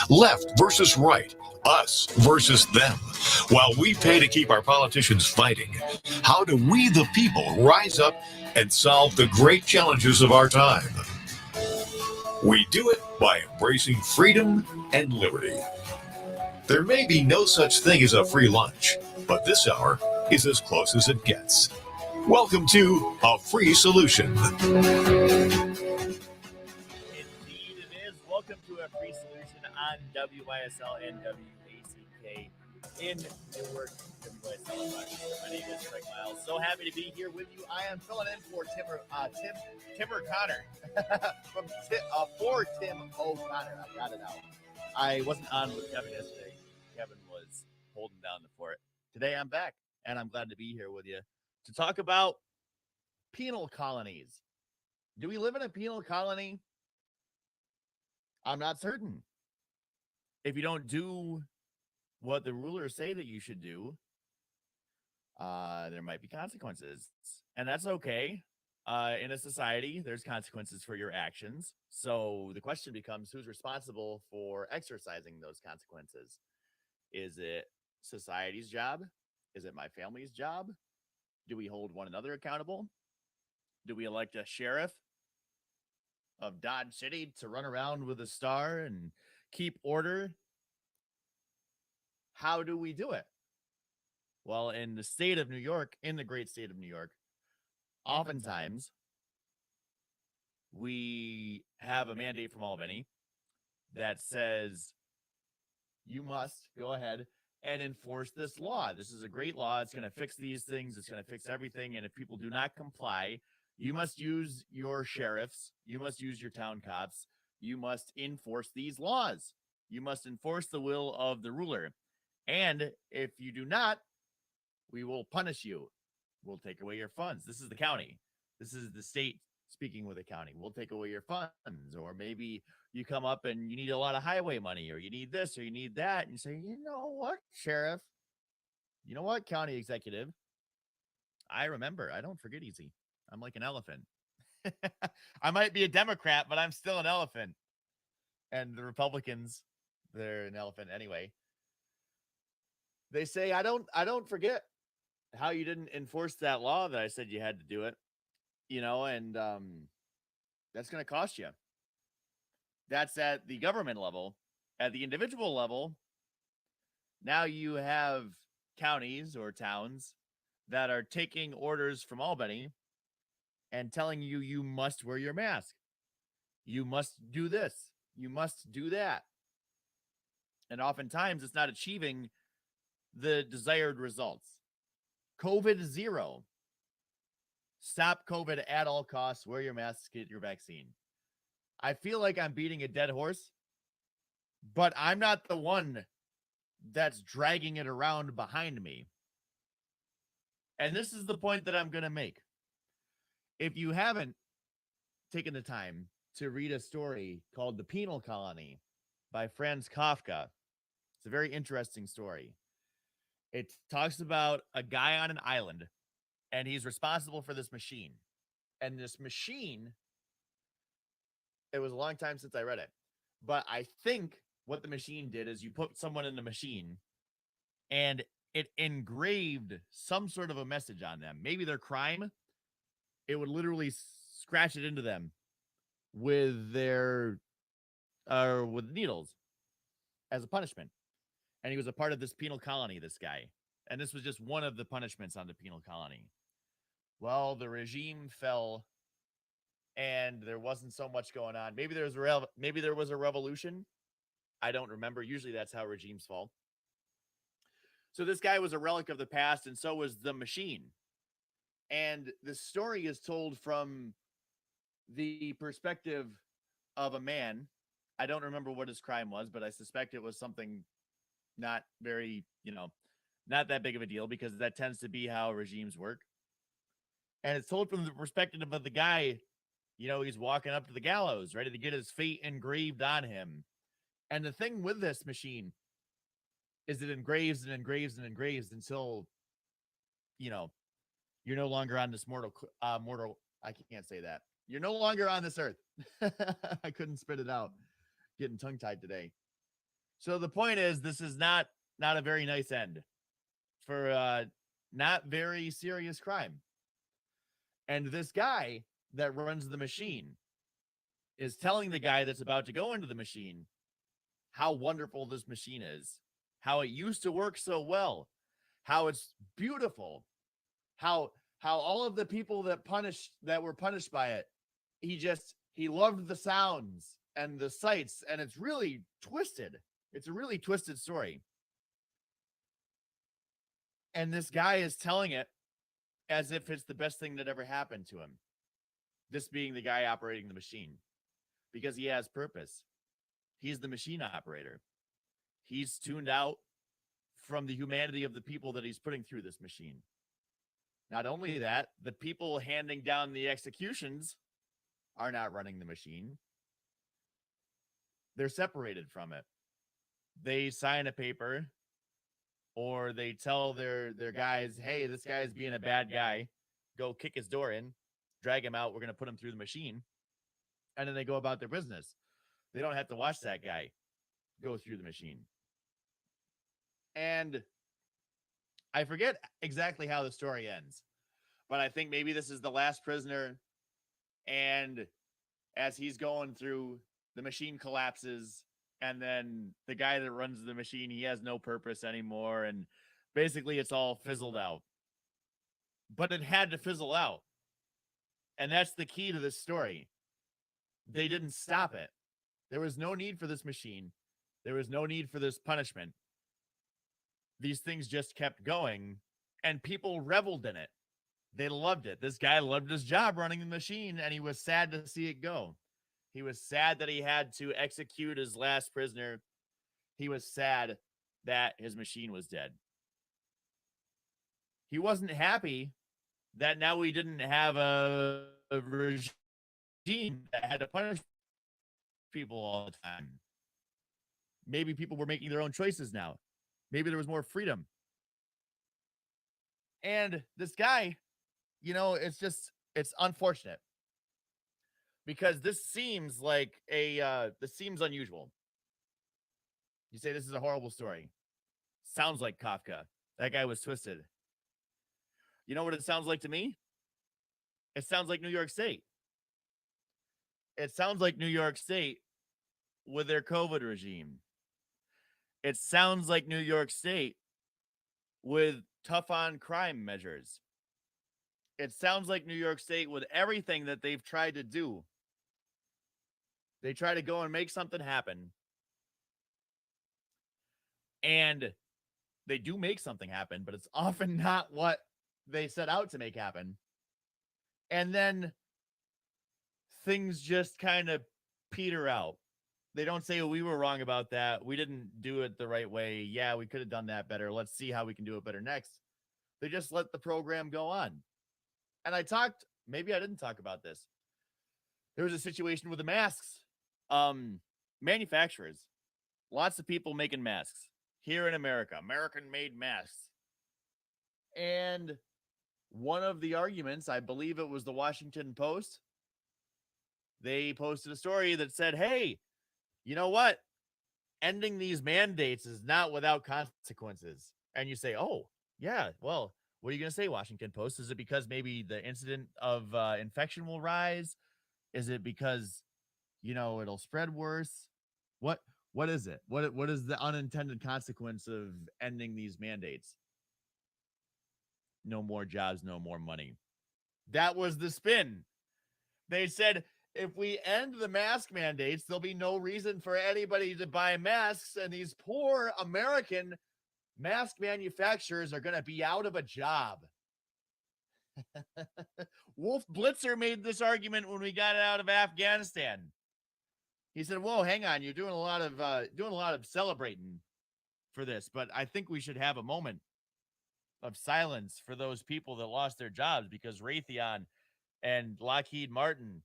Left versus right, us versus them. While we pay to keep our politicians fighting, how do we, the people, rise up and solve the great challenges of our time? We do it by embracing freedom and liberty. There may be no such thing as a free lunch, but this hour is as close as it gets. Welcome to A Free Solution. Indeed, it is. Welcome to A Free Solution on WYSL and WACK in Newark, WYSL. My name is Craig Miles. So happy to be here with you. I am filling in for Timmer Connor for Tim O'Connor. I got it out. I wasn't on with Kevin yesterday. Kevin was holding down the fort. Today I'm back, and I'm glad to be here with you to talk about penal colonies. Do we live in a penal colony? I'm not certain. If you don't do what the rulers say that you should do, there might be consequences. And that's okay. In a society, there's consequences for your actions. So the question becomes, who's responsible for exercising those consequences? Is it society's job? Is it my family's job? Do we hold one another accountable? Do we elect a sheriff of Dodge City to run around with a star and keep order? How do we do it? Well, in the state of New York, in the great state of New York, oftentimes we have a mandate from Albany that says you must go ahead and enforce this law. This is a great law. It's going to fix these things. It's going to fix everything. And if people do not comply, you must use your sheriffs. You must use your town cops. You must enforce these laws. You must enforce the will of the ruler. And if you do not, we will punish you. We'll take away your funds. This is the county. This is the state speaking with the county. We'll take away your funds. Or maybe you come up and you need a lot of highway money, or you need this, or you need that. And you say, you know what, sheriff? You know what, county executive? I remember. I don't forget easy. I'm like an elephant. I might be a Democrat, but I'm still an elephant. And the Republicans, they're an elephant anyway. They say, I don't forget how you didn't enforce that law that I said you had to do it, and that's going to cost you. That's at the government level. At the individual level, now you have counties or towns that are taking orders from Albany and telling you, you must wear your mask. You must do this. You must do that. And oftentimes it's not achieving the desired results. COVID zero. Stop COVID at all costs. Wear your mask, get your vaccine. I feel like I'm beating a dead horse, but I'm not the one that's dragging it around behind me. And this is the point that I'm going to make. If you haven't taken the time to read a story called The Penal Colony by Franz Kafka, it's a very interesting story. It talks about a guy on an island, and he's responsible for this machine. And this machine, it was a long time since I read it, but I think what the machine did is you put someone in the machine, and it engraved some sort of a message on them. Maybe their crime, it would literally scratch it into them with with needles as a punishment. And he was a part of this penal colony, this guy. And this was just one of the punishments on the penal colony. Well, the regime fell, and there wasn't so much going on. Maybe there was a revolution. I don't remember. Usually that's how regimes fall. So this guy was a relic of the past, and so was the machine. And the story is told from the perspective of a man. I don't remember what his crime was, but I suspect it was something not very, not that big of a deal, because that tends to be how regimes work. And it's told from the perspective of the guy, he's walking up to the gallows, ready to get his fate engraved on him. And the thing with this machine is it engraves and engraves and engraves until, you're no longer on this mortal, I can't say that. You're no longer on this earth. I couldn't spit it out. Getting tongue-tied today. So the point is, this is not a very nice end for not very serious crime. And this guy that runs the machine is telling the guy that's about to go into the machine how wonderful this machine is, how it used to work so well, how it's beautiful, how all of the people that were punished by it, he loved the sounds and the sights, and it's really twisted. It's a really twisted story. And this guy is telling it as if it's the best thing that ever happened to him. This being the guy operating the machine, because he has purpose. He's the machine operator. He's tuned out from the humanity of the people that he's putting through this machine. Not only that, the people handing down the executions are not running the machine. They're separated from it. They sign a paper, or they tell their guys, hey, this guy's being a bad guy. Go kick his door in, drag him out. We're going to put him through the machine. And then they go about their business. They don't have to watch that guy go through the machine. And I forget exactly how the story ends, but I think maybe this is the last prisoner. And as he's going through, the machine collapses. And then the guy that runs the machine, he has no purpose anymore. And basically it's all fizzled out. But it had to fizzle out. And that's the key to this story. They didn't stop it. There was no need for this machine. There was no need for this punishment. These things just kept going, and people reveled in it. They loved it. This guy loved his job running the machine, and he was sad to see it go. He was sad that he had to execute his last prisoner. He was sad that his machine was dead. He wasn't happy that now we didn't have a regime that had to punish people all the time. Maybe people were making their own choices now. Maybe there was more freedom. And this guy, it's unfortunate, because this seems like this seems unusual. You say this is a horrible story. Sounds like Kafka. That guy was twisted. You know what it sounds like to me? It sounds like New York State. It sounds like New York State with their COVID regime. It sounds like New York State with tough on crime measures. It sounds like New York State with everything that they've tried to do. They try to go and make something happen. And they do make something happen, but it's often not what they set out to make happen. And then things just kind of peter out. They don't say, well, we were wrong about that. We didn't do it the right way. Yeah, we could have done that better. Let's see how we can do it better next. They just let the program go on. And maybe I didn't talk about this. There was a situation with the masks. Manufacturers, lots of people making masks here in America, American-made masks. And one of the arguments, I believe it was the Washington Post, they posted a story that said, hey, you know what? Ending these mandates is not without consequences. And you say, oh, yeah, well, what are you going to say, Washington Post? Is it because maybe the incident of infection will rise? Is it because, it'll spread worse? What is it? What is the unintended consequence of ending these mandates? No more jobs, no more money. That was the spin. They said, if we end the mask mandates, there'll be no reason for anybody to buy masks, and these poor American mask manufacturers are going to be out of a job. Wolf Blitzer made this argument when we got out of Afghanistan. He said, whoa, hang on, you're doing a lot of celebrating for this, but I think we should have a moment of silence for those people that lost their jobs, because Raytheon and Lockheed Martin,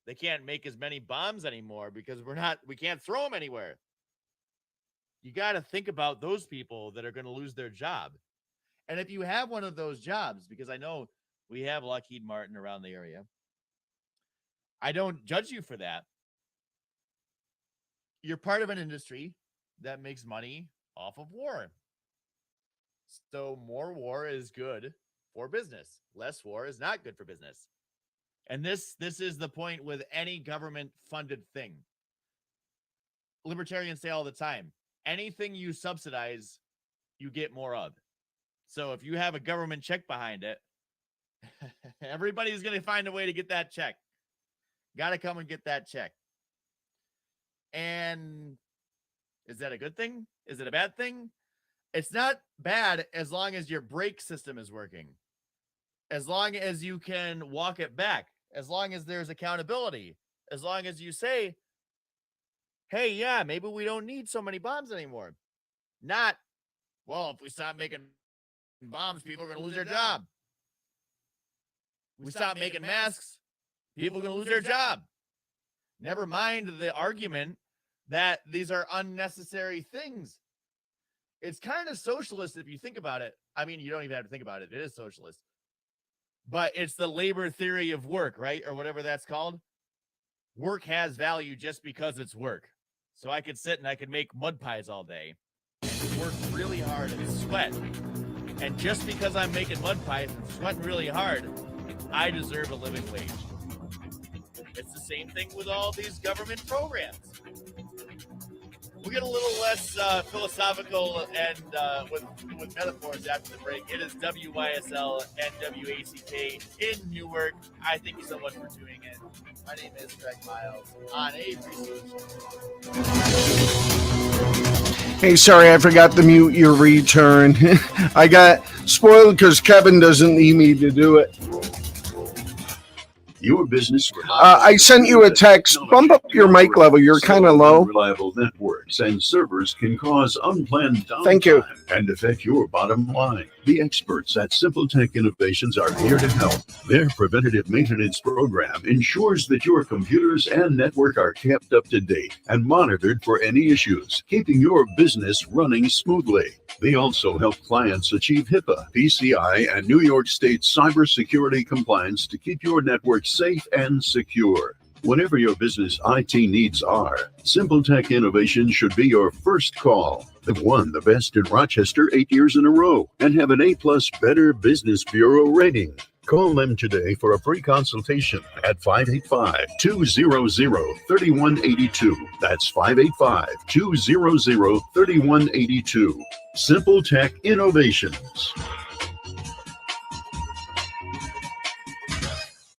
they can't make as many bombs anymore because we can't throw them anywhere. You got to think about those people that are going to lose their job. And if you have one of those jobs, because I know we have Lockheed Martin around the area, I don't judge you for that. You're part of an industry that makes money off of war. So more war is good for business. Less war is not good for business. And this is the point with any government funded thing. Libertarians say all the time, anything you subsidize, you get more of. So if you have a government check behind it, everybody's going to find a way to get that check. Got to come and get that check. And is that a good thing? Is it a bad thing? It's not bad as long as your brake system is working. As long as you can walk it back. As long as there's accountability. As long as you say, hey, yeah, maybe we don't need so many bombs anymore. Not, well, if we stop making bombs, people are going to lose their job. We stop making masks, people are going to lose their job. Never mind the argument that these are unnecessary things. It's kind of socialist if you think about it. I mean, you don't even have to think about it. It is socialist. But it's the labor theory of work, right? Or whatever that's called. Work has value just because it's work. So I could sit and I could make mud pies all day, work really hard and sweat. And just because I'm making mud pies and sweating really hard, I deserve a living wage. It's the same thing with all these government programs. We'll get a little less philosophical and with metaphors after the break. It is WYSL and WACK in Newark. I thank you so much for tuning in. My name is Greg Miles on A Free Solution. Hey, sorry, I forgot to mute your return. I got spoiled because Kevin doesn't need me to do it. Your business. I sent you a text. Bump up your mic level. You're kind of low. Reliable networks and servers can cause unplanned downtime. Thank you. And affect your bottom line. The experts at Simple Tech Innovations are here to help. Their preventative maintenance program ensures that your computers and network are kept up to date and monitored for any issues, keeping your business running smoothly. They also help clients achieve HIPAA, PCI, and New York State cybersecurity compliance to keep your network safe and secure. Whatever your business IT needs are, Simple Tech Innovation should be your first call. They've won the best in Rochester 8 years in a row and have an A+ Better Business Bureau rating. Call them today for a free consultation at 585-200-3182. That's 585-200-3182. Simple Tech Innovations.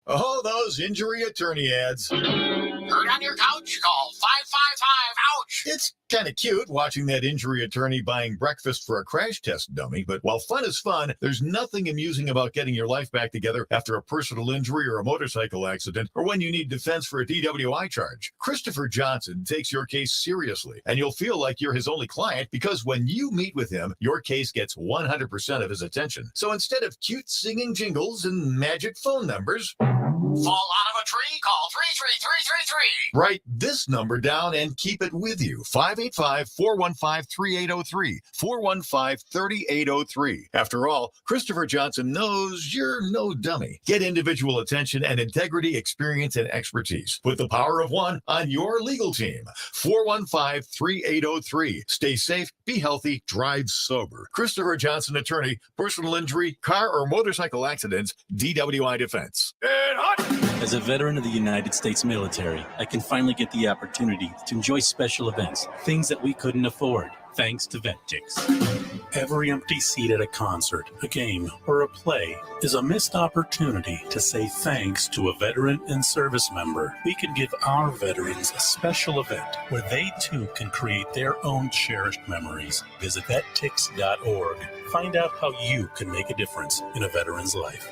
Oh, those injury attorney ads. Hurt on your couch? Call 555-OUCH. It's kind of cute watching that injury attorney buying breakfast for a crash test dummy, but while fun is fun, there's nothing amusing about getting your life back together after a personal injury or a motorcycle accident, or when you need defense for a DWI charge. Christopher Johnson takes your case seriously, and you'll feel like you're his only client because when you meet with him, your case gets 100% of his attention. So instead of cute singing jingles and magic phone numbers, fall out of a tree? Call 33333. write this number down and keep it with you. 585-415-3803. 415-3803. After all, Christopher Johnson knows you're no dummy. Get individual attention and integrity, experience, and expertise. Put the power of one on your legal team. 415-3803. Stay safe, be healthy, drive sober. Christopher Johnson, attorney, personal injury, car or motorcycle accidents, DWI defense. And hot! As a veteran of the United States military, I can finally get the opportunity to enjoy special events, things that we couldn't afford, thanks to VetTix. Every empty seat at a concert, a game, or a play is a missed opportunity to say thanks to a veteran and service member. We can give our veterans a special event where they too can create their own cherished memories. Visit vettix.org. Find out how you can make a difference in a veteran's life.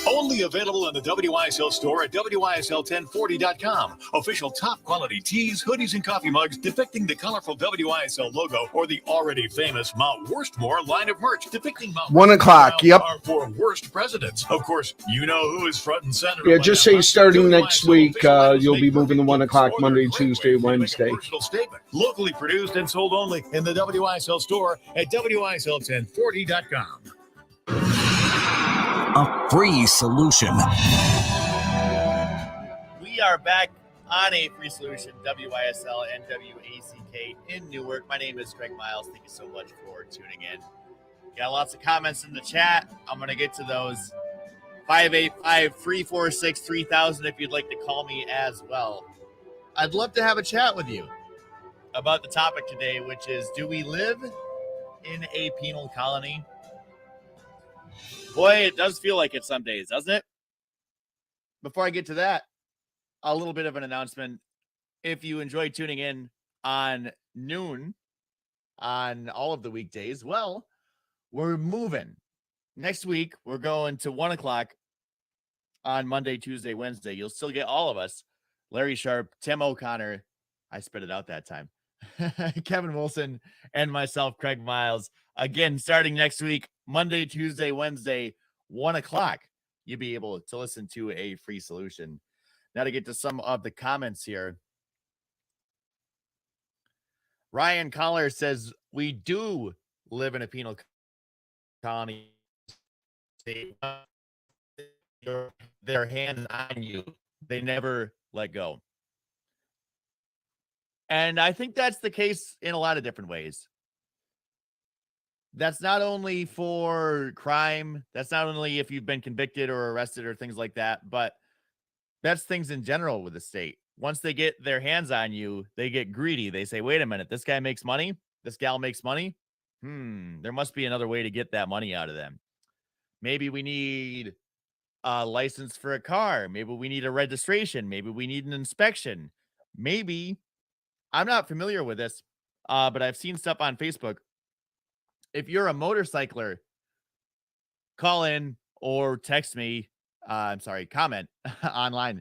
Only available in the WYSL store at WYSL1040.com. Official top quality tees, hoodies, and coffee mugs depicting the colorful WYSL logo or the already famous Mount Worstmore line of merch depicting Mount 1 o'clock, yep. Are for worst presidents. Of course, you know who is front and center. Yeah, just say starting next week, you'll be moving to 1 o'clock Monday, Tuesday, Wednesday. Statement. Locally produced and sold only in the WYSL store at WYSL1040.com. A free solution. We are back on A Free Solution, WYSL and WACK in Newark. My name is Craig Miles. Thank you so much for tuning in. Got lots of comments in the chat. I'm going to get to those. 585-346-3000 if you'd like to call me as well. I'd love to have a chat with you about the topic today, which is, do we live in a penal colony? Boy, it does feel like it some days, doesn't it? Before I get to that, a little bit of an announcement. If you enjoy tuning in on noon on all of the weekdays, well, we're moving. Next week, we're going to 1 o'clock on Monday, Tuesday, Wednesday. You'll still get all of us. Larry Sharp, Tim O'Connor. I spit it out that time. Kevin Wilson and myself, Craig Miles. Again, starting next week, Monday, Tuesday, Wednesday, 1 o'clock. You'll be able to listen to A Free Solution. Now to get to some of the comments here. Ryan Collar says, we do live in a penal colony. Their hands on you. They never let go. And I think that's the case in a lot of different ways. That's not only for crime. That's not only if you've been convicted or arrested or things like that, but that's things in general with the state. Once they get their hands on you, they get greedy. They say, wait a minute, this guy makes money. This gal makes money. There must be another way to get that money out of them. Maybe we need a license for a car. Maybe we need a registration. Maybe we need an inspection. Maybe, I'm not familiar with this, but I've seen stuff on Facebook. If you're a motorcycler, call in or text me. Comment online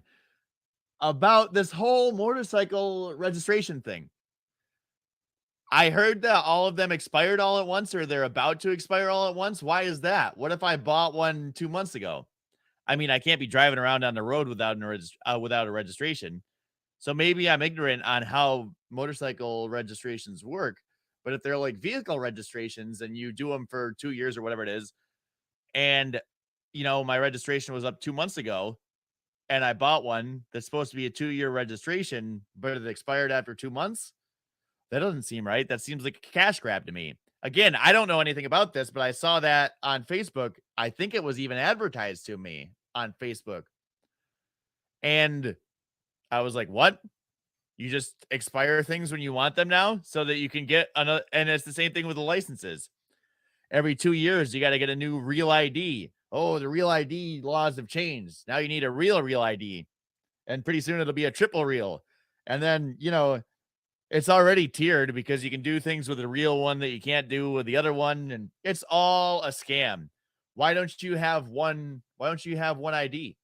about this whole motorcycle registration thing. I heard that all of them expired all at once, or they're about to expire all at once. Why is that? What if I bought one 2 months ago? I mean, I can't be driving around on the road without a registration. So maybe I'm ignorant on how motorcycle registrations work. But if they're like vehicle registrations and you do them for 2 years or whatever it is, and, you know, my registration was up 2 months ago and I bought one that's supposed to be a 2-year registration, but it expired after 2 months, that doesn't seem right. That seems like a cash grab to me. Again, I don't know anything about this, but I saw that on Facebook. I think it was even advertised to me on Facebook. And I was like, what? You just expire things when you want them now so that you can get another. And it's the same thing with the licenses. Every 2 years, you got to get a new real ID. Oh, the real ID laws have changed. Now you need a real ID. And pretty soon it'll be a triple real. And then, you know, it's already tiered because you can do things with a real one that you can't do with the other one. And it's all a scam. Why don't you have one? Why don't you have one ID?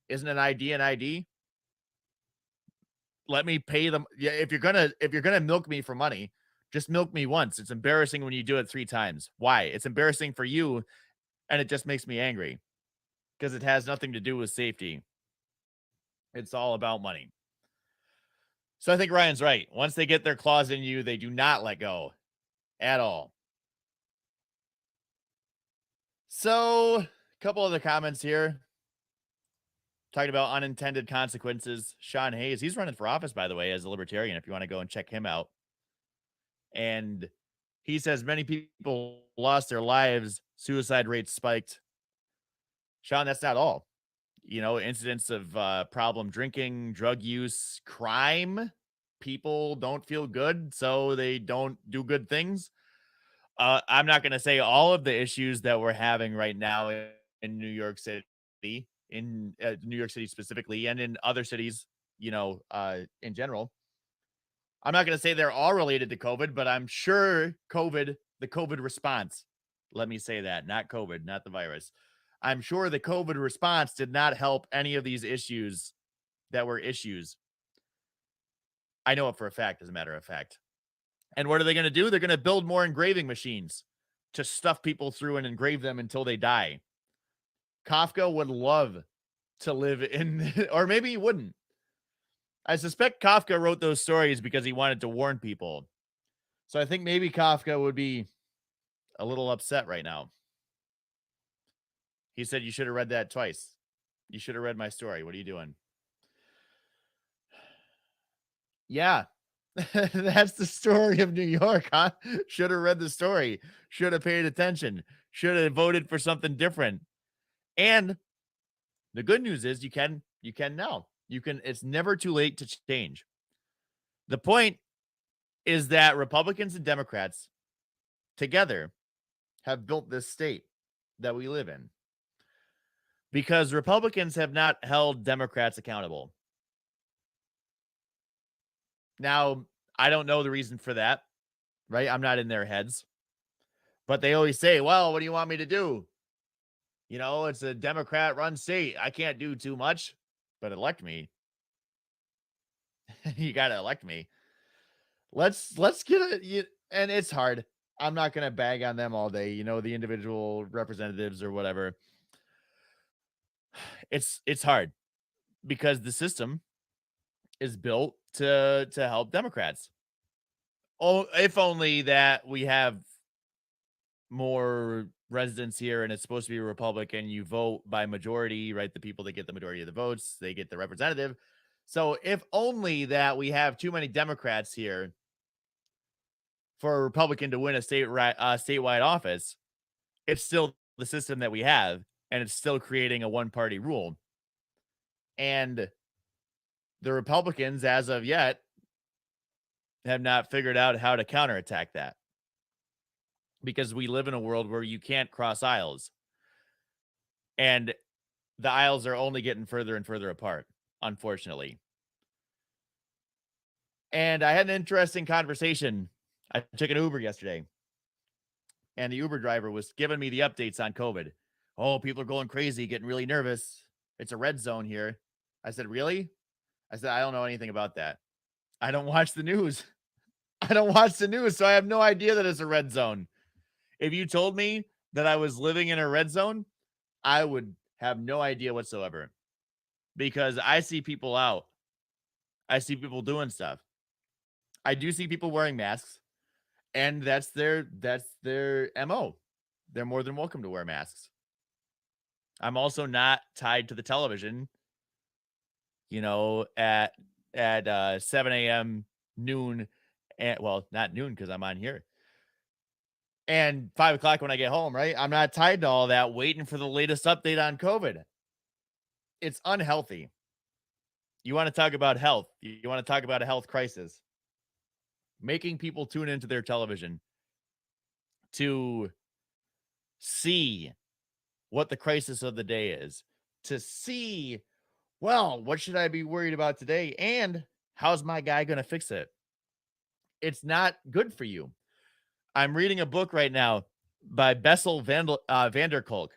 Isn't an ID an ID? Let me pay them. Yeah, if you're gonna milk me for money, just milk me once. It's embarrassing when you do it 3 times. Why? It's embarrassing for you, and it just makes me angry because it has nothing to do with safety. It's all about money. So I think Ryan's right. Once they get their claws in you, they do not let go at all. So a couple other comments here. Talking about unintended consequences. Sean Hayes, he's running for office, by the way, as a libertarian, if you want to go and check him out. And he says many people lost their lives. Suicide rates spiked. Sean, that's not all. You know, incidents of problem drinking, drug use, crime. People don't feel good, so they don't do good things. I'm not going to say all of the issues that we're having right now in New York City. In New York City specifically, and in other cities, you know, in general. I'm not going to say they're all related to COVID, but I'm sure the COVID response, let me say that, not COVID, not the virus. I'm sure the COVID response did not help any of these issues that were issues. I know it for a fact, as a matter of fact. And what are they going to do? They're going to build more engraving machines to stuff people through and engrave them until they die. Kafka would love to live in, or maybe he wouldn't. I suspect Kafka wrote those stories because he wanted to warn people. So I think maybe Kafka would be a little upset right now. He said, you should have read that twice. You should have read my story. What are you doing? Yeah. That's the story of New York, huh? Should have read the story. Should have paid attention. Should have voted for something different. And the good news is you can now. You can, it's never too late to change. The point is that Republicans and Democrats together have built this state that we live in. Because Republicans have not held Democrats accountable. Now, I don't know the reason for that, right? I'm not in their heads. But they always say, well, what do you want me to do? You know, it's a Democrat-run state. I can't do too much, but elect me. You got to elect me. Let's get it. And it's hard. I'm not going to bag on them all day. You know, the individual representatives or whatever. It's hard because the system is built to help Democrats. Oh, if only that we have more residents here and it's supposed to be a Republican, you vote by majority, right? The people that get the majority of the votes, they get the representative. So if only that we have too many Democrats here for a Republican to win a statewide office, it's still the system that we have, and it's still creating a one-party rule. And the Republicans, as of yet, have not figured out how to counterattack that. Because we live in a world where you can't cross aisles. And the aisles are only getting further and further apart, unfortunately. And I had an interesting conversation. I took an Uber yesterday. And the Uber driver was giving me the updates on COVID. Oh, people are going crazy, getting really nervous. It's a red zone here. I said, really? I said, I don't know anything about that. I don't watch the news. I don't watch the news, so I have no idea that it's a red zone. If you told me that I was living in a red zone, I would have no idea whatsoever. Because I see people out. I see people doing stuff. I do see people wearing masks. And that's their MO. They're more than welcome to wear masks. I'm also not tied to the television, you know, at 7 a.m., noon, and well, not noon because I'm on here. And 5 o'clock when I get home, right? I'm not tied to all that waiting for the latest update on COVID. It's unhealthy. You want to talk about health. You want to talk about a health crisis. Making people tune into their television to see what the crisis of the day is, to see, well, what should I be worried about today? And how's my guy going to fix it? It's not good for you. I'm reading a book right now by Bessel van der Kolk.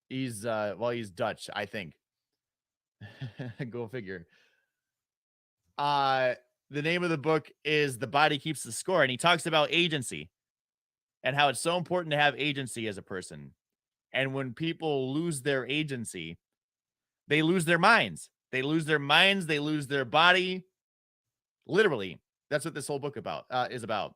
He's Dutch, I think. Go figure. The name of the book is The Body Keeps the Score, and he talks about agency and how it's so important to have agency as a person. And when people lose their agency, they lose their minds. They lose their minds. They lose their body. Literally, that's what this whole book is about.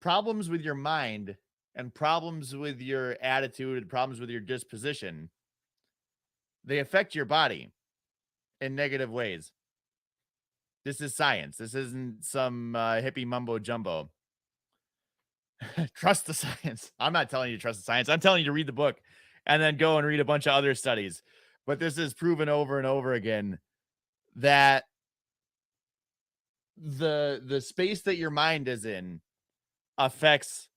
Problems with your mind and problems with your attitude and problems with your disposition, they affect your body in negative ways. This is science. This isn't some hippie mumbo jumbo. Trust the science. I'm not telling you to trust the science. I'm telling you to read the book and then go and read a bunch of other studies. But this is proven over and over again that the space that your mind is in affects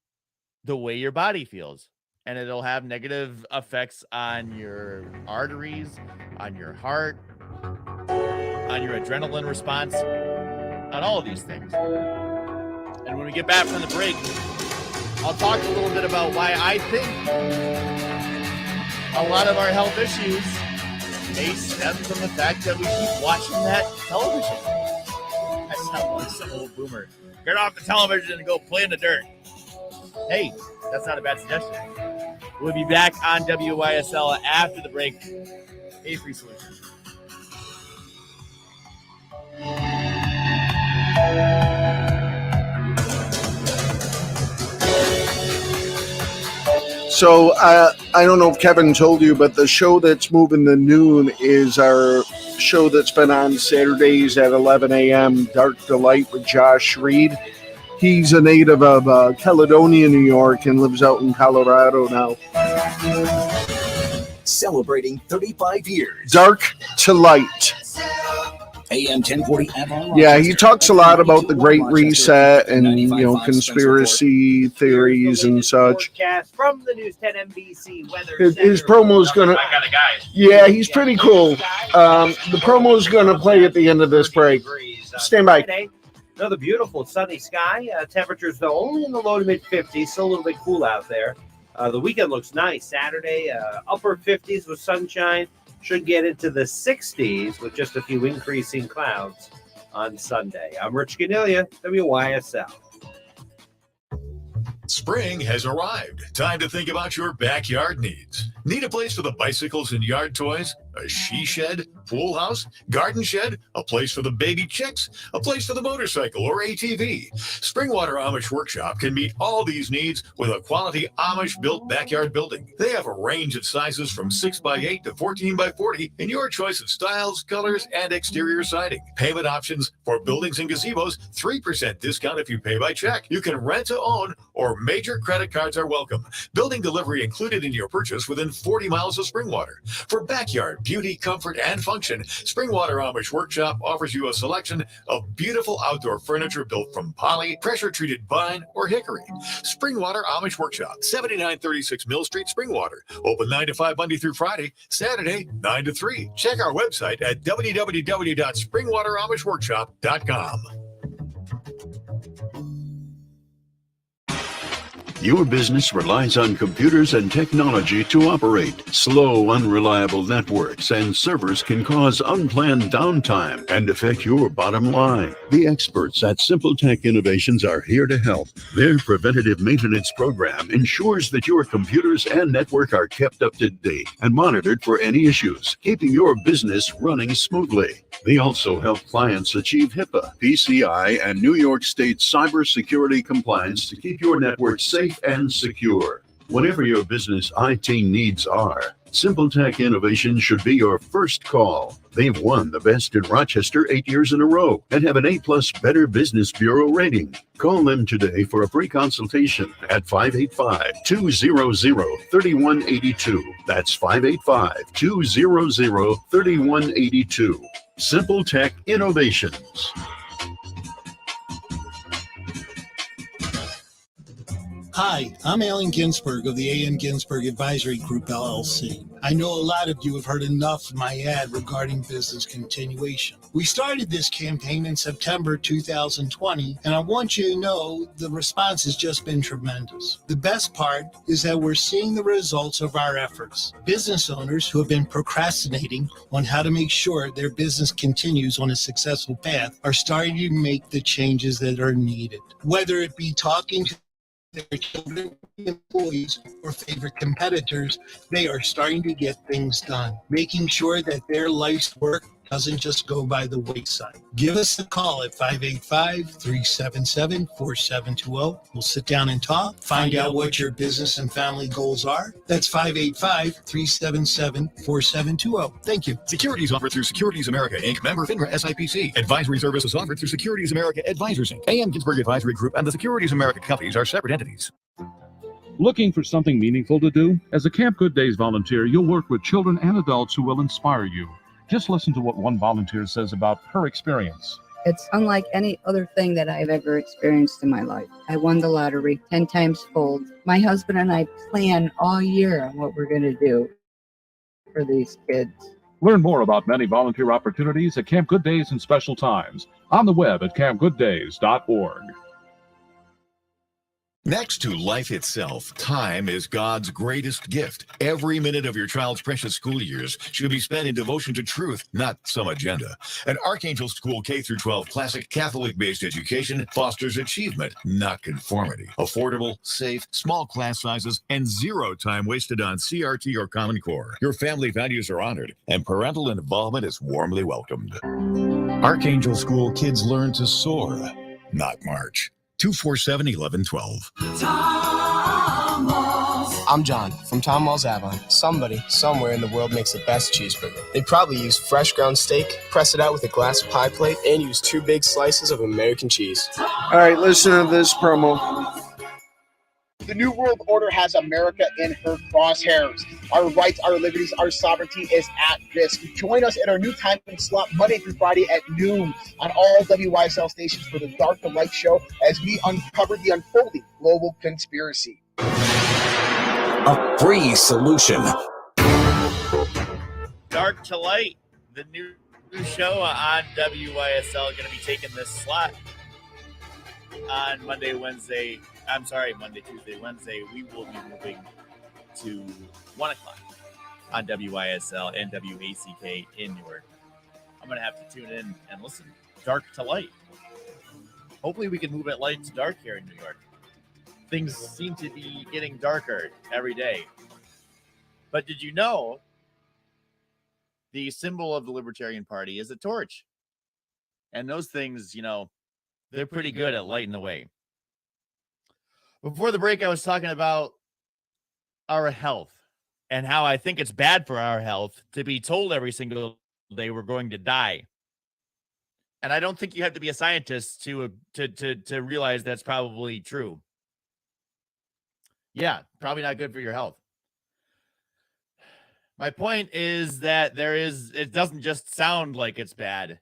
the way your body feels. And it'll have negative effects on your arteries, on your heart, on your adrenaline response, on all of these things. And when we get back from the break, I'll talk a little bit about why I think a lot of our health issues may stem from the fact that we keep watching that television. I sound like some old boomer. Get off the television and go play in the dirt. Hey, that's not a bad suggestion. We'll be back on WYSL after the break. A Free Solution. So I don't know if Kevin told you, but the show that's moving to noon is our show that's been on Saturdays at 11 a.m., Dark Delight with Josh Reed. He's a native of Caledonia, New York, and lives out in Colorado now. Celebrating 35 years. Dark to Light. AM 1040 Avalon. Yeah, he talks a lot about the Great Reset and, you know, conspiracy theories and such. From the News 10 NBC Weather His promo's gonna. Yeah, he's pretty cool. The promo's gonna play at the end of this break. Stand by. Another beautiful sunny sky. Temperatures though only in the low to mid 50s, still a little bit cool out there. The weekend looks nice. Saturday, upper 50s with sunshine. Should get into the 60s with just a few increasing clouds on Sunday. I'm Rich Ganillia, WYSL. Spring has arrived. Time to think about your backyard needs. Need a place for the bicycles and yard toys? A she shed, pool house, garden shed, a place for the baby chicks, a place for the motorcycle or ATV. Springwater Amish Workshop can meet all these needs with a quality Amish-built backyard building. They have a range of sizes from 6x8 to 14x40 in your choice of styles, colors, and exterior siding. Payment options for buildings and gazebos, 3% discount if you pay by check. You can rent to own or major credit cards are welcome. Building delivery included in your purchase within 40 miles of Springwater. For backyard beauty, comfort, and function, Springwater Amish Workshop offers you a selection of beautiful outdoor furniture built from poly, pressure-treated pine, or hickory. Springwater Amish Workshop, 7936 Mill Street, Springwater. Open 9 to 5 Monday through Friday, Saturday 9 to 3. Check our website at www.springwateramishworkshop.com. Your business relies on computers and technology to operate. Slow, unreliable networks and servers can cause unplanned downtime and affect your bottom line. The experts at Simple Tech Innovations are here to help. Their preventative maintenance program ensures that your computers and network are kept up to date and monitored for any issues, keeping your business running smoothly. They also help clients achieve HIPAA, PCI, and New York State cybersecurity compliance to keep your network safe and secure. Whatever your business IT needs are, Simple Tech Innovation should be your first call. They've won the best in Rochester 8 years in a row and have an A+ Better Business Bureau rating. Call them today for a free consultation at 585-200-3182. That's 585-200-3182. Simple Tech Innovations. Hi, I'm Alan Ginsberg of the A.M. Ginsberg Advisory Group, LLC. I know a lot of you have heard enough of my ad regarding business continuation. We started this campaign in September 2020, and I want you to know the response has just been tremendous. The best part is that we're seeing the results of our efforts. Business owners who have been procrastinating on how to make sure their business continues on a successful path are starting to make the changes that are needed. Whether it be talking to their children, employees, or favorite competitors, they are starting to get things done, making sure that their life's work doesn't just go by the wayside. Give us a call at 585-377-4720. We'll sit down and talk, find out what your business and family goals are. That's 585-377-4720. Thank you. Securities offered through Securities America, Inc., member FINRA SIPC. Advisory services offered through Securities America Advisors, Inc., A.M. Ginsberg Advisory Group, and the Securities America companies are separate entities. Looking for something meaningful to do? As a Camp Good Days volunteer, you'll work with children and adults who will inspire you. Just listen to what one volunteer says about her experience. It's unlike any other thing that I've ever experienced in my life. I won the lottery 10 times fold. My husband and I plan all year on what we're going to do for these kids. Learn more about many volunteer opportunities at Camp Good Days and special times on the web at campgooddays.org. Next to life itself, time is God's greatest gift. Every minute of your child's precious school years should be spent in devotion to truth, not some agenda. An Archangel School K-12 classic Catholic-based education fosters achievement, not conformity. Affordable, safe, small class sizes, and zero time wasted on CRT or Common Core. Your family values are honored, and parental involvement is warmly welcomed. Archangel School kids learn to soar, not march. 247-1112. Thomas. I'm John from Tom Walls Avon. Somebody, somewhere in the world makes the best cheeseburger. They probably use fresh ground steak, press it out with a glass pie plate, and use 2 big slices of American cheese. All right, listen to this promo. The New World Order has America in her crosshairs. Our rights, our liberties, our sovereignty is at risk. Join us at our new time slot Monday through Friday at noon on all WYSL stations for the Dark to Light show as we uncover the unfolding global conspiracy. A free solution. Dark to Light, the new show on WYSL, going to be taking this slot on Monday, Tuesday, Wednesday. We will be moving to 1 o'clock on WYSL and WACK in Newark. I'm going to have to tune in and listen. Dark to Light. Hopefully we can move it light to dark here in New York. Things seem to be getting darker every day. But did you know the symbol of the Libertarian Party is a torch? And those things, they're pretty good at lighting the way. Before the break, I was talking about our health and how I think it's bad for our health to be told every single day we're going to die. And I don't think you have to be a scientist to realize that's probably true. Yeah, probably not good for your health. My point is that it doesn't just sound like it's bad.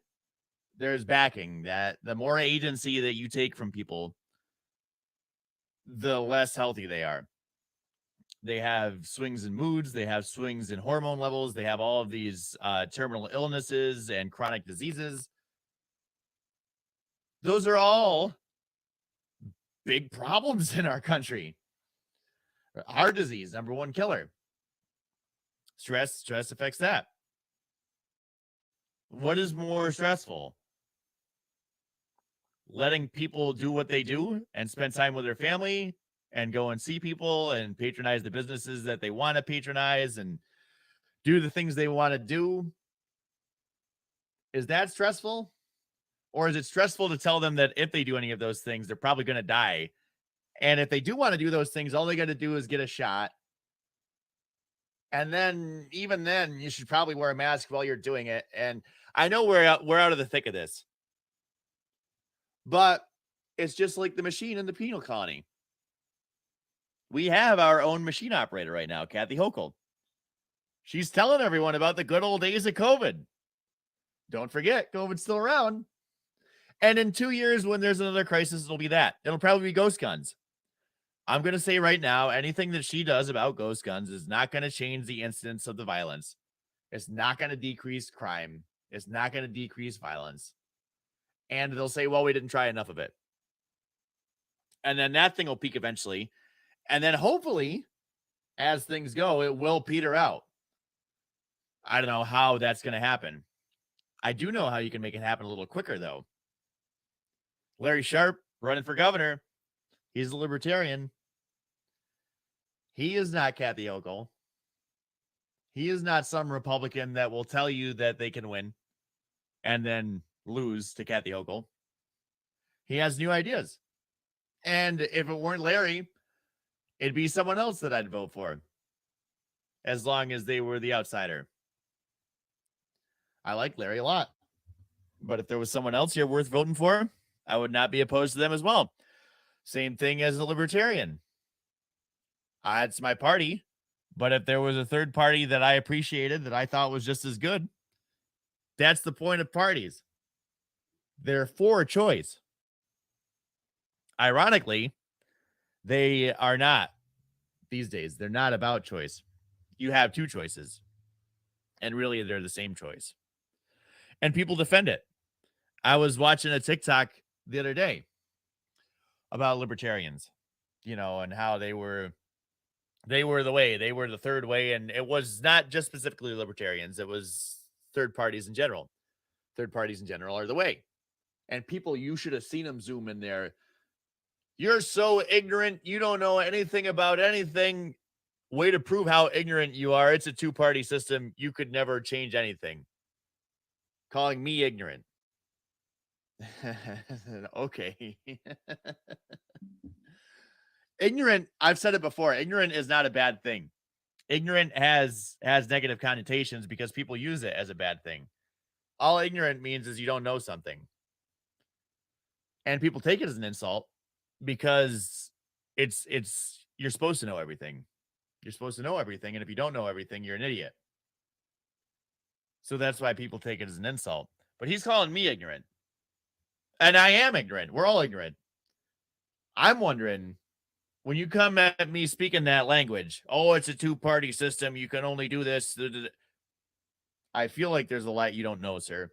There's backing that the more agency that you take from people, the less healthy they are. They have swings in moods. They have swings in hormone levels. They have all of these terminal illnesses and chronic diseases. Those are all big problems in our country. Heart disease, number one killer. Stress affects that. What is more stressful? Letting people do what they do and spend time with their family and go and see people and patronize the businesses that they want to patronize and do the things they want to do. Is that stressful? Or is it stressful to tell them that if they do any of those things, they're probably going to die? And if they do want to do those things, all they got to do is get a shot. And then, even then, you should probably wear a mask while you're doing it. And I know we're out of the thick of this. But it's just like the machine in the penal colony. We have our own machine operator right now, Kathy Hochul. She's telling everyone about the good old days of COVID. Don't forget, COVID's still around. And in 2 years, when there's another crisis, it'll be that. It'll probably be ghost guns. I'm going to say right now, anything that she does about ghost guns is not going to change the incidence of the violence. It's not going to decrease crime. It's not going to decrease violence. And they'll say, well, we didn't try enough of it. And then that thing will peak eventually. And then hopefully, as things go, it will peter out. I don't know how that's going to happen. I do know how you can make it happen a little quicker, though. Larry Sharp running for governor. He's a libertarian. He is not Kathy Hochul. He is not some Republican that will tell you that they can win and then lose to Kathy Hochul. He has new ideas. And if it weren't Larry, it'd be someone else that I'd vote for, as long as they were the outsider. I like Larry a lot. But if there was someone else here worth voting for, I would not be opposed to them as well. Same thing as a libertarian. It's my party. But if there was a third party that I appreciated, that I thought was just as good, that's the point of parties. They're for choice. Ironically, they are not these days. They're not about choice. You have two choices. And really, they're the same choice. And people defend it. I was watching a TikTok the other day about libertarians, and how they were the way, they were the third way. And it was not just specifically libertarians. It was third parties in general. Third parties in general are the way. And people, you should have seen them zoom in there. You're so ignorant. You don't know anything about anything. Way to prove how ignorant you are. It's a two-party system. You could never change anything. Calling me ignorant. Okay. Ignorant, I've said it before, ignorant is not a bad thing. Ignorant has negative connotations because people use it as a bad thing. All ignorant means is you don't know something. And people take it as an insult because it's you're supposed to know everything. You're supposed to know everything, and if you don't know everything, you're an idiot. So that's why people take it as an insult. But he's calling me ignorant. And I am ignorant. We're all ignorant. I'm wondering, when you come at me speaking that language, oh, it's a two-party system, you can only do this. I feel like there's a lot you don't know, sir.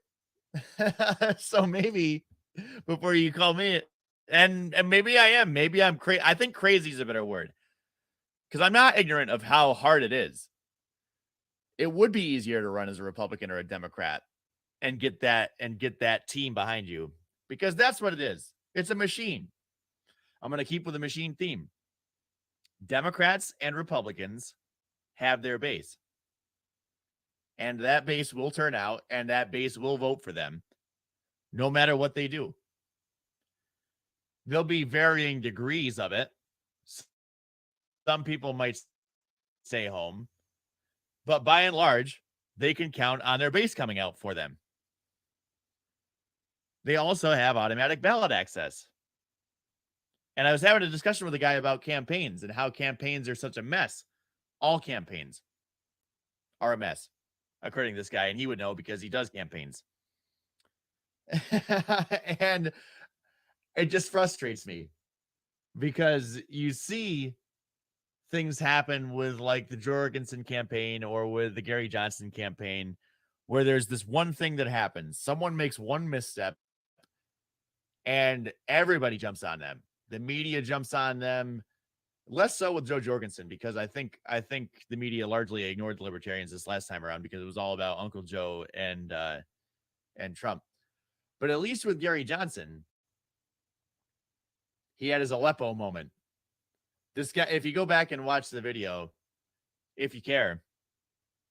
So maybe before you call me, and maybe I am, maybe I'm crazy. I think crazy is a better word, because I'm not ignorant of how hard it is. It would be easier to run as a Republican or a Democrat and get that team behind you, because that's what it is. It's a machine. I'm going to keep with the machine theme. Democrats and Republicans have their base, and that base will turn out, and that base will vote for them no matter what they do. There'll be varying degrees of it. Some people might stay home, but by and large, they can count on their base coming out for them. They also have automatic ballot access. And I was having a discussion with a guy about campaigns and how campaigns are such a mess. All campaigns are a mess, according to this guy, and he would know because he does campaigns. And it just frustrates me because you see things happen with like the Jorgensen campaign or with the Gary Johnson campaign where there's this one thing that happens. Someone makes one misstep and everybody jumps on them. The media jumps on them. Less so with Joe Jorgensen, because I think the media largely ignored the libertarians this last time around because it was all about Uncle Joe and Trump. But at least with Gary Johnson, he had his Aleppo moment. This guy, if you go back and watch the video, if you care,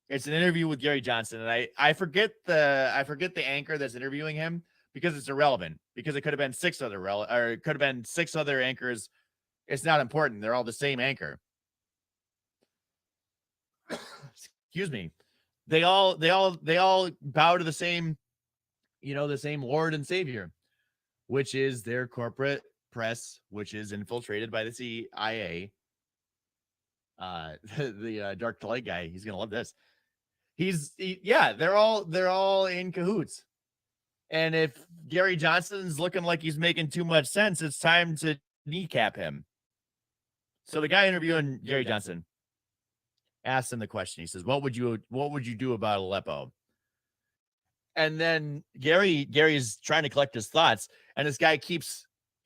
it's an interview with Gary Johnson, and I forget the anchor that's interviewing him because it's irrelevant, because it could have been six other anchors. It's not important. They're all the same anchor. Excuse me. They all bow to the same, the same Lord and Savior, which is their corporate press, which is infiltrated by the CIA. The dark to light guy, he's gonna love this. They're all in cahoots. And if Gary Johnson's looking like he's making too much sense, it's time to kneecap him. So the guy interviewing Gary Johnson asked him the question. He says, what would you do about Aleppo? And then Gary's trying to collect his thoughts, and this guy he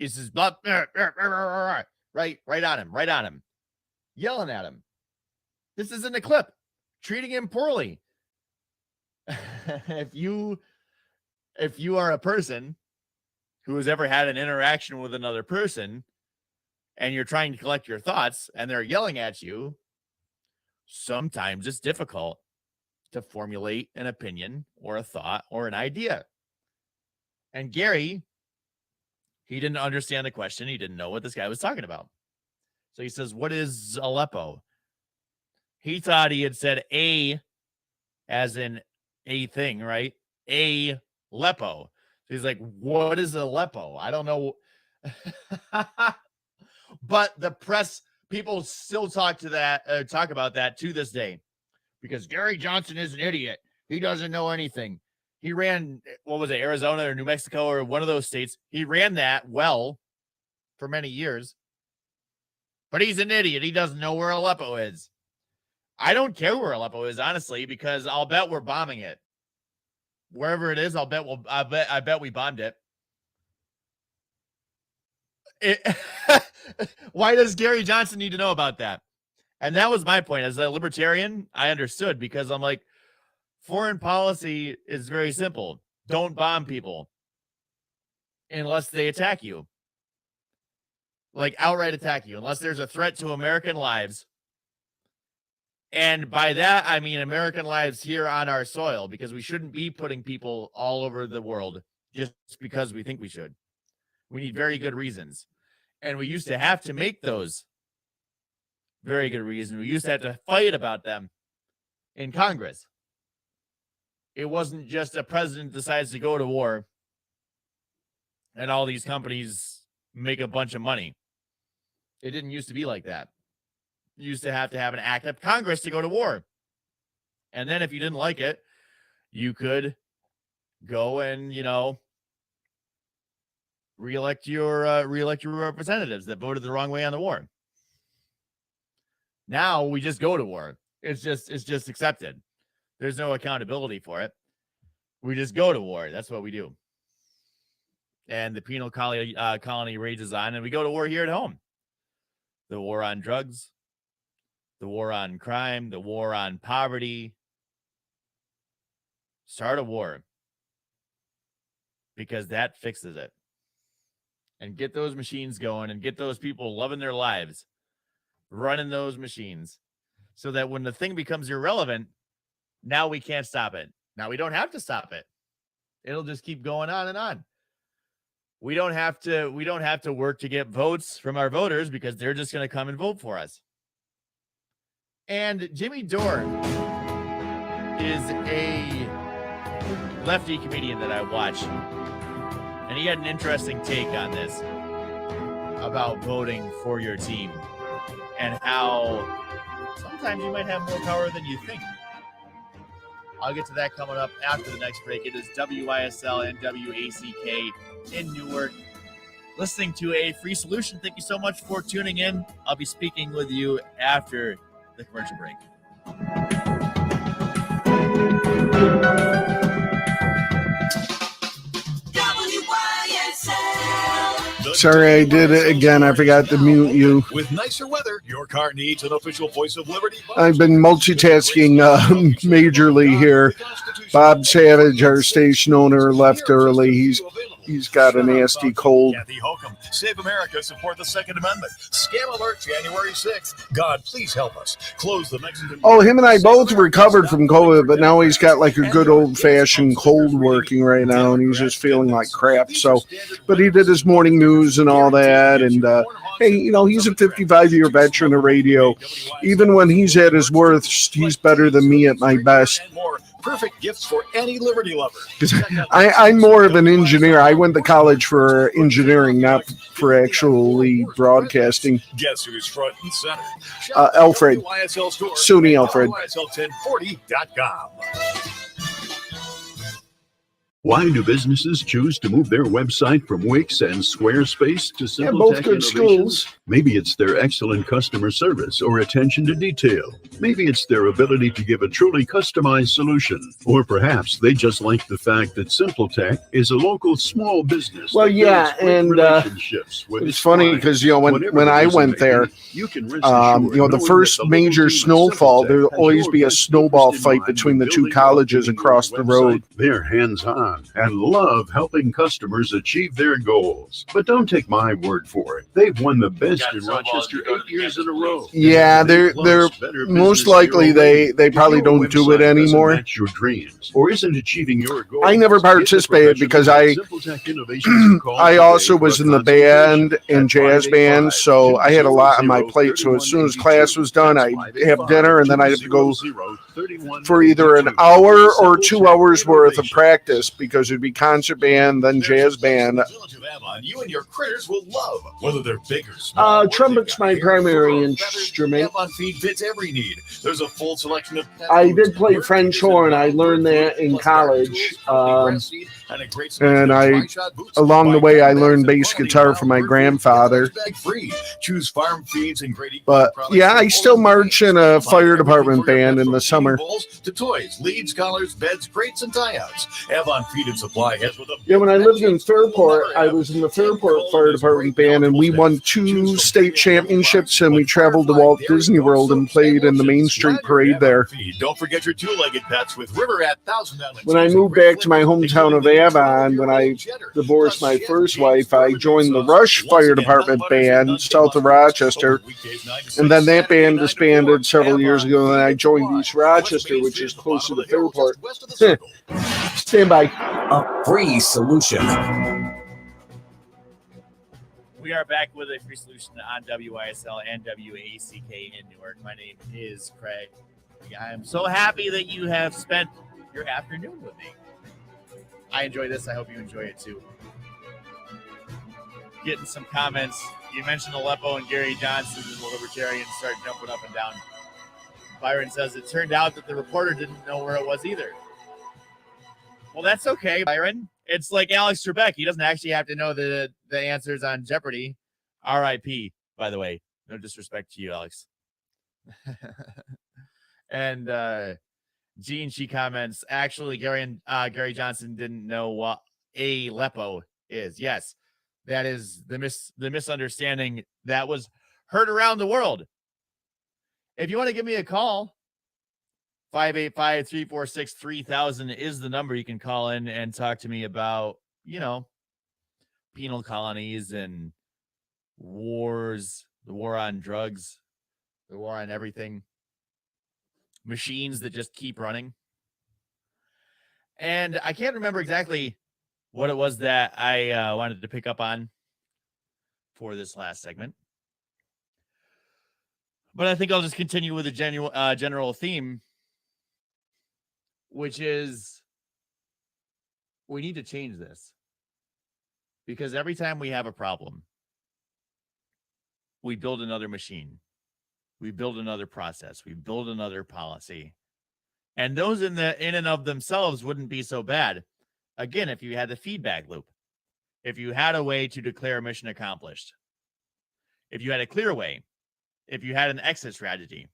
says, right on him, yelling at him. This isn't a clip, treating him poorly. If you are a person who has ever had an interaction with another person and you're trying to collect your thoughts and they're yelling at you, sometimes it's difficult to formulate an opinion or a thought or an idea. And Gary, he didn't understand the question. He didn't know what this guy was talking about. So he says, what is Aleppo? He thought he had said a as in a thing, right? Aleppo. So he's like, what is Aleppo? I don't know. But the press, people still talk about that to this day, because Gary Johnson is an idiot. He doesn't know anything. He ran, what was it, Arizona or New Mexico or one of those states. He ran that well for many years. But he's an idiot. He doesn't know where Aleppo is. I don't care where Aleppo is, honestly, because I'll bet we're bombing it. Wherever it is, I bet we bombed it. Why does Gary Johnson need to know about that? And that was my point. As a libertarian, I understood, because I'm like, foreign policy is very simple. Don't bomb people unless they attack you. Like outright attack you, unless there's a threat to American lives. And by that, I mean American lives here on our soil, because we shouldn't be putting people all over the world just because we think we should. We need very good reasons. And we used to have to make those Very good reason. We used to have to fight about them in Congress. It wasn't just a president decides to go to war and all these companies make a bunch of money. It didn't used to be like that. You used to have an act of Congress to go to war. And then if you didn't like it, you could go and, reelect your representatives that voted the wrong way on the war. Now we just go to war. It's just accepted. There's no accountability for it. We just go to war. That's what we do. And the penal colony rages on, and we go to war here at home. The war on drugs, the war on crime, the war on poverty. Start a war, because that fixes it. And get those machines going and get those people loving their lives, running those machines, so that when the thing becomes irrelevant, now we can't stop it. Now we don't have to stop it. It'll just keep going on and on. We don't have to work to get votes from our voters, because they're just going to come and vote for us. And Jimmy Dore is a lefty comedian that I watch, and he had an interesting take on this about voting for your team and how sometimes you might have more power than you think. I'll get to that coming up after the next break. It is WISL and WACK in Newark. Listening to A Free Solution. Thank you so much for tuning in. I'll be speaking with you after the commercial break. Sorry, I did it again. I forgot to mute you. With nicer weather, your car needs an official Voice of Liberty. I've been multitasking majorly here. Bob Savage, our station owner, left early. He's got a nasty cold. Kathy Hokum, Save America, support the Second Amendment. Scam alert January 6th. God, please help us. Close the Mexican... Oh, him and I both recovered from COVID, but now he's got like a good old-fashioned cold working right now, and he's just feeling like crap. So, but he did his morning news and all that, and hey, he's a 55-year veteran of radio. Even when he's at his worst, he's better than me at my best. Perfect gifts for any Liberty lover. I'm more of an engineer. I went to college for engineering, not for actually broadcasting. Guess who's front and center? Alfred. SUNY Alfred. YSL1040.com. Why do businesses choose to move their website from Wix and Squarespace to SimpleTech both good Innovations? schools. Maybe it's their excellent customer service or attention to detail. Maybe it's their ability to give a truly customized solution. Or perhaps they just like the fact that SimpleTech is a local small business. Well, yeah, and it's funny because when I went there, the first major snowfall, there'll always be a snowball fight between the two colleges across the road. They're hands-on and love helping customers achieve their goals. But don't take my word for it. They've won the best in Rochester 8 years in a row. Yeah, they're most likely they probably don't do it anymore. Your dreams or isn't achieving your goals. I never participated because I also was in the band and jazz band, so I had a lot on my plate. So as soon as class was done, I'd have dinner, and then I'd have to go for either an hour or 2 hours worth of practice, because it'd be concert band, then jazz band. You and your critters will love, whether they're big or small. Trumpet's my primary instrument. Avon feed fits every need. There's a full selection of... I did play French horn. I learned that in college. And along the way, I learned bass guitar from my grandfather. Choose farm feeds and but yeah, I still march in a fire department band in the summer. To toys, leads, collars, beds, crates, and tie-outs. Avon Feed and Supply has with them. Yeah, when I lived in Fairport, I was in the Fairport Fire Department band, and we won 2 state championships, and we traveled to Walt Disney World and played in the Main Street Parade there. Don't forget your two-legged pets with River at $1,000. When I moved back to my hometown of Avon, when I divorced my first wife, I joined the Rush Fire Department band south of Rochester, and then that band disbanded several years ago, and I joined East Rochester, which is closer to Fairport. Stand by. A free solution. We are back with a free solution on WISL and WACK in Newark. My name is Craig. I am so happy that you have spent your afternoon with me. I enjoy this. I hope you enjoy it too. Getting some comments. You mentioned Aleppo and Gary Johnson and the Libertarians start jumping up and down. Byron says it turned out that the reporter didn't know where it was either. Well, that's okay, Byron. It's like Alex Trebek. He doesn't actually have to know the answers on Jeopardy. R.I.P., by the way. No disrespect to you, Alex. And Gene, she comments, actually, Gary Johnson didn't know what Aleppo is. Yes, that is the misunderstanding that was heard around the world. If you want to give me a call, 585-346-3000 is the number you can call in and talk to me about, penal colonies and wars, the war on drugs, the war on everything, machines that just keep running. And I can't remember exactly what it was that I wanted to pick up on for this last segment. But I think I'll just continue with the general theme, which is we need to change this. Because every time we have a problem, we build another machine. We build another process. We build another policy. And those in and of themselves wouldn't be so bad. Again, if you had the feedback loop, if you had a way to declare mission accomplished, if you had a clear way, if you had an exit strategy.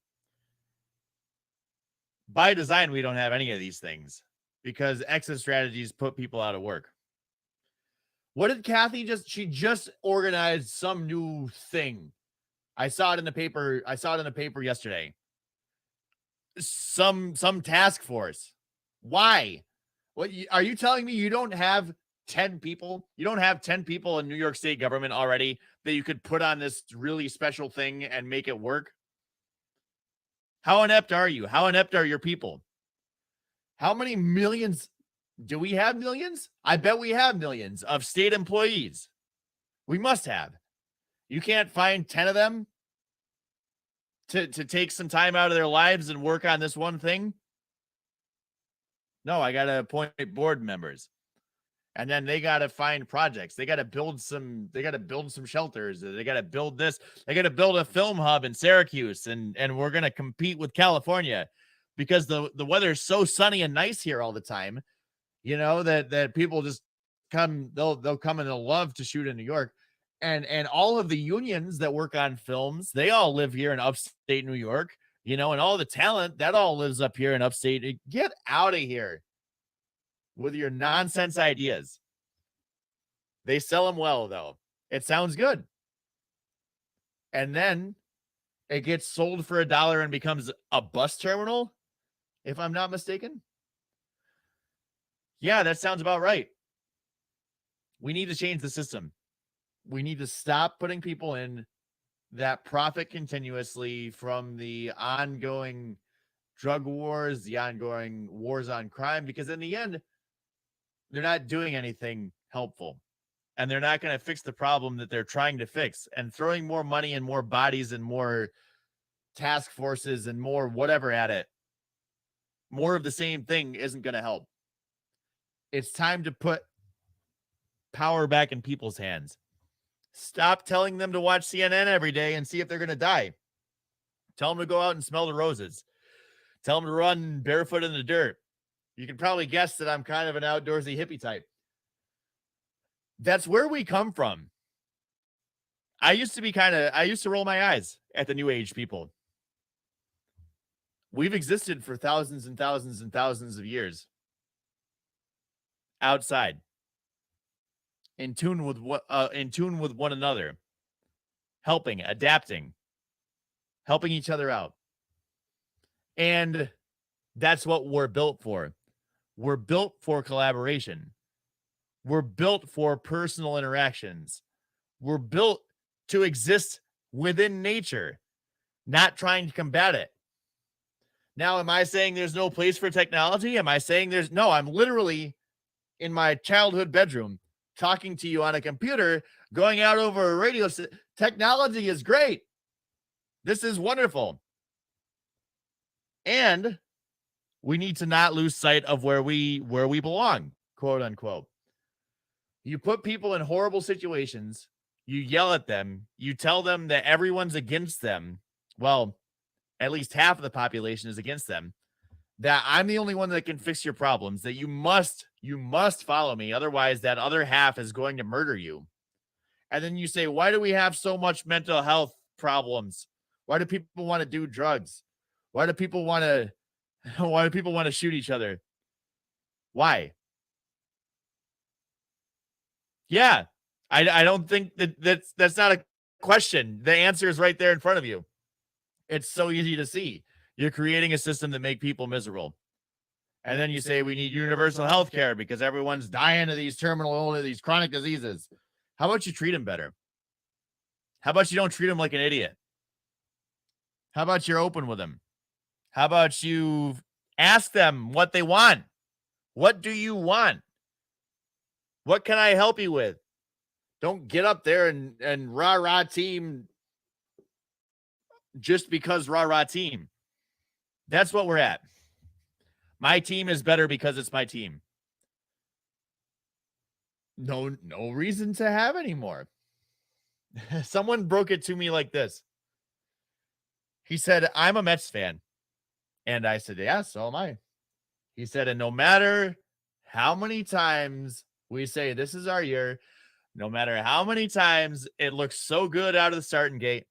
By design, we don't have any of these things because exit strategies put people out of work. What did Kathy she just organized some new thing. I saw it in the paper. I saw it in the paper yesterday. Some task force. Why? What are you telling me you don't have 10 people? You don't have 10 people in New York State government already that you could put on this really special thing and make it work? How inept are you? How inept are your people? How many millions? Do we have millions? I bet we have millions of state employees. We must have. You can't find 10 of them to take some time out of their lives and work on this one thing? No, I got to appoint board members. And then they got to find projects. They got to build some shelters. They got to build this. They got to build a film hub in Syracuse. And we're going to compete with California because the weather is so sunny and nice here all the time, that people just come, they'll come and they'll love to shoot in New York. And all of the unions that work on films, they all live here in upstate New York, and all the talent that all lives up here in upstate. Get out of here with your nonsense ideas. They sell them well, though. It sounds good. And then it gets sold for $1 and becomes a bus terminal, if I'm not mistaken. Yeah, that sounds about right. We need to change the system. We need to stop putting people in that profit continuously from the ongoing drug wars, the ongoing wars on crime, because in the end, they're not doing anything helpful. And they're not going to fix the problem that they're trying to fix. And throwing more money and more bodies and more task forces and more whatever at it, more of the same thing isn't going to help. It's time to put power back in people's hands. Stop telling them to watch CNN every day and see if they're going to die. Tell them to go out and smell the roses. Tell them to run barefoot in the dirt. You can probably guess that I'm kind of an outdoorsy hippie type. That's where we come from. I used to roll my eyes at the new age people. We've existed for thousands and thousands and thousands of years. Outside. In tune with one another, helping, adapting, helping each other out. And that's what we're built for. We're built for collaboration. We're built for personal interactions. We're built to exist within nature, not trying to combat it. Now, am I saying there's no place for technology? Am I saying no, I'm literally in my childhood bedroom talking to you on a computer, going out over a radio. Technology is great. This is wonderful. And we need to not lose sight of where we belong, quote unquote. You put people in horrible situations, you yell at them, you tell them that everyone's against them. Well, at least half of the population is against them. That I'm the only one that can fix your problems, that you must follow me. Otherwise, that other half is going to murder you. And then you say, why do we have so much mental health problems? Why do people want to do drugs? Why do people want to shoot each other? Why? Yeah, I don't think that's not a question. The answer is right there in front of you. It's so easy to see. You're creating a system that make people miserable. And then you say we need universal health care because everyone's dying of these terminal illness, these chronic diseases. How about you treat them better? How about you don't treat them like an idiot? How about you're open with them? How about you ask them what they want? What do you want? What can I help you with? Don't get up there and rah-rah team just because rah-rah team. That's what we're at. My team is better because it's my team. No reason to have anymore. Someone broke it to me like this. He said, I'm a Mets fan. And I said, yeah, so am I. He said, and no matter how many times we say this is our year, no matter how many times it looks so good out of the starting gate,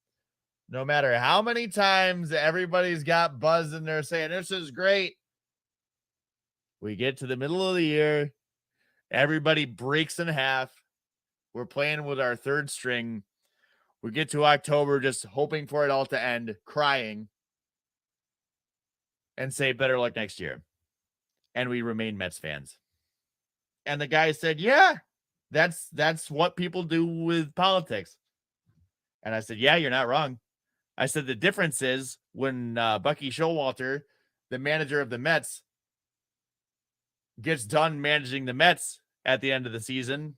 no matter how many times everybody's got buzz and they're saying this is great, we get to the middle of the year, everybody breaks in half. We're playing with our third string. We get to October just hoping for it all to end, crying, and say better luck next year. And we remain Mets fans. And the guy said, yeah, that's what people do with politics. And I said, yeah, you're not wrong. I said, the difference is when Bucky Showalter, the manager of the Mets, gets done managing the Mets at the end of the season,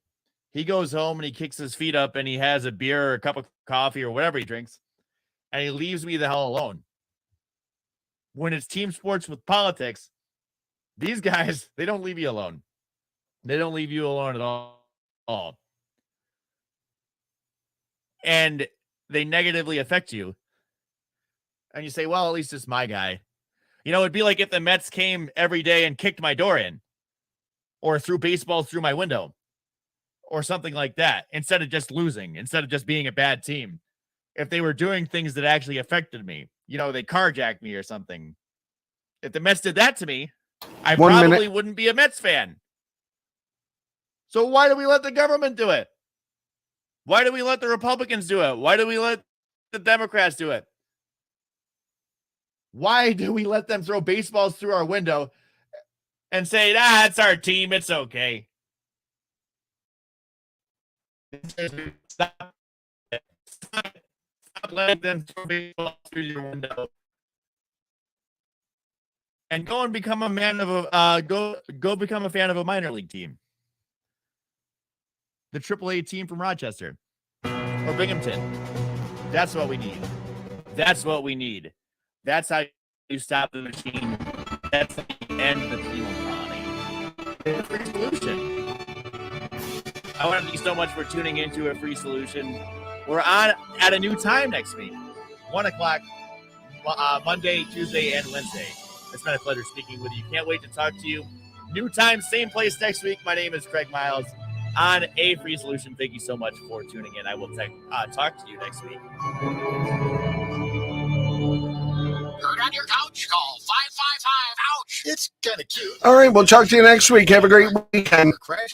he goes home and he kicks his feet up and he has a beer or a cup of coffee or whatever he drinks, and he leaves me the hell alone. When it's team sports with politics, these guys, they don't leave you alone. They don't leave you alone at all. And they negatively affect you. And you say, well, at least it's my guy. You know, it'd be like if the Mets came every day and kicked my door in or threw baseballs through my window or something like that, instead of just losing, instead of just being a bad team. If they were doing things that actually affected me, you know, they carjacked me or something. If the Mets did that to me, I probably wouldn't be a Mets fan. So why do we let the government do it? Why do we let the Republicans do it? Why do we let the Democrats do it? Why do we let them throw baseballs through our window and say, it's our team, it's okay? Stop letting them throw baseballs through your window. And go and become a man of a go become a fan of a minor league team. The AAA team from Rochester or Binghamton. That's what we need. That's what we need. That's how you stop the machine. That's how you end the penal colony. It's a free solution. I want to thank you so much for tuning into A Free Solution. We're on at a new time next week. 1 o'clock, Monday, Tuesday, and Wednesday. It's been a pleasure speaking with you. Can't wait to talk to you. New time, same place next week. My name is Craig Miles on A Free Solution. Thank you so much for tuning in. I will talk to you next week. Hurt on your couch? Call 555-OUCH. It's kind of cute. All right, we'll talk to you next week. Have a great weekend. Crashed